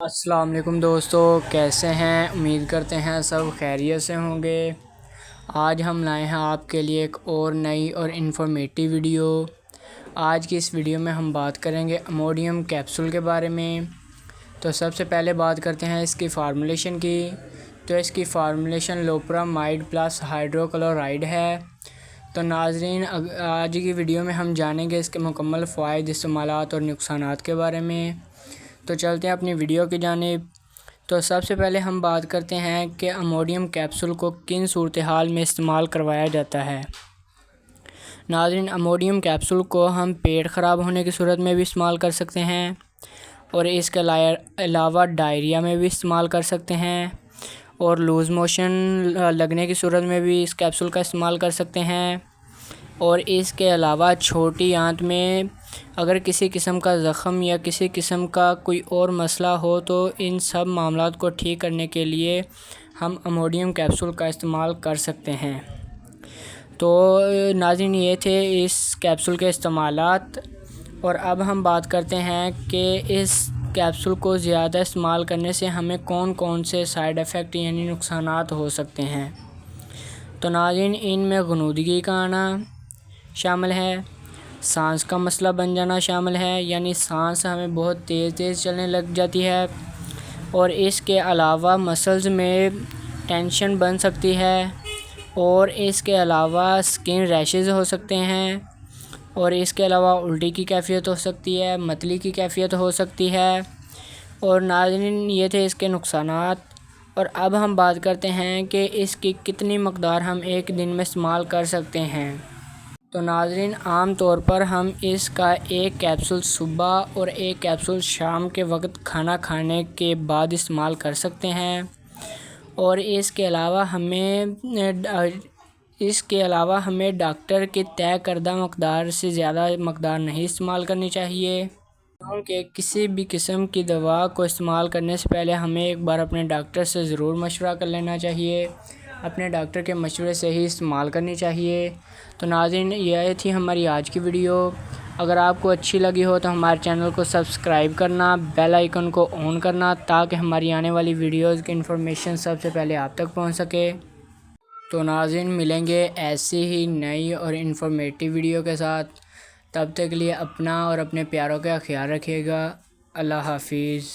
السلام علیکم دوستو، کیسے ہیں؟ امید کرتے ہیں سب خیریت سے ہوں گے۔ آج ہم لائے ہیں آپ کے لیے ایک اور نئی اور انفارمیٹیو ویڈیو۔ آج کی اس ویڈیو میں ہم بات کریں گے اموڈیم کیپسول کے بارے میں۔ تو سب سے پہلے بات کرتے ہیں اس کی فارمولیشن کی۔ تو اس کی فارمولیشن لوپرامائڈ پلس ہائیڈرو کلورائڈ ہے۔ تو ناظرین، آج کی ویڈیو میں ہم جانیں گے اس کے مکمل فوائد، استعمالات اور نقصانات کے بارے میں۔ تو چلتے ہیں اپنی ویڈیو کی جانب۔ تو سب سے پہلے ہم بات کرتے ہیں کہ اموڈیم کیپسول کو کن صورتحال میں استعمال کروایا جاتا ہے۔ ناظرین، اموڈیم کیپسول کو ہم پیٹ خراب ہونے کی صورت میں بھی استعمال کر سکتے ہیں، اور اس کے علاوہ ڈائریا میں بھی استعمال کر سکتے ہیں، اور لوز موشن لگنے کی صورت میں بھی اس کیپسول کا استعمال کر سکتے ہیں، اور اس کے علاوہ چھوٹی آنت میں اگر کسی قسم کا زخم یا کسی قسم کا کوئی اور مسئلہ ہو تو ان سب معاملات کو ٹھیک کرنے کے لیے ہم اموڈیم کیپسول کا استعمال کر سکتے ہیں۔ تو ناظرین، یہ تھے اس کیپسول کے استعمالات، اور اب ہم بات کرتے ہیں کہ اس کیپسول کو زیادہ استعمال کرنے سے ہمیں کون کون سے سائیڈ ایفیکٹ یعنی نقصانات ہو سکتے ہیں۔ تو ناظرین، ان میں غنودگی کا آنا شامل ہے، سانس کا مسئلہ بن جانا شامل ہے، یعنی سانس ہمیں بہت تیز چلنے لگ جاتی ہے، اور اس کے علاوہ مسلز میں ٹینشن بن سکتی ہے، اور اس کے علاوہ سکن ریشز ہو سکتے ہیں، اور اس کے علاوہ الٹی کی کیفیت ہو سکتی ہے، متلی کی کیفیت ہو سکتی ہے۔ اور ناظرین، یہ تھے اس کے نقصانات، اور اب ہم بات کرتے ہیں کہ اس کی کتنی مقدار ہم ایک دن میں استعمال کر سکتے ہیں۔ تو ناظرین، عام طور پر ہم اس کا ایک کیپسول صبح اور ایک کیپسول شام کے وقت کھانا کھانے کے بعد استعمال کر سکتے ہیں، اور اس کے علاوہ ہمیں ڈاکٹر کی طے کردہ مقدار سے زیادہ مقدار نہیں استعمال کرنی چاہیے، کیونکہ کسی بھی قسم کی دوا کو استعمال کرنے سے پہلے ہمیں ایک بار اپنے ڈاکٹر سے ضرور مشورہ کر لینا چاہیے، اپنے ڈاکٹر کے مشورے سے ہی استعمال کرنی چاہیے۔ تو ناظرین، یہ تھی ہماری آج کی ویڈیو۔ اگر آپ کو اچھی لگی ہو تو ہمارے چینل کو سبسکرائب کرنا، بیل آئیکن کو آن کرنا، تاکہ ہماری آنے والی ویڈیوز کی انفارمیشن سب سے پہلے آپ تک پہنچ سکے۔ تو ناظرین، ملیں گے ایسی ہی نئی اور انفارمیٹیو ویڈیو کے ساتھ۔ تب تک کے لیے اپنا اور اپنے پیاروں کا خیال رکھیے گا۔ اللہ حافظ۔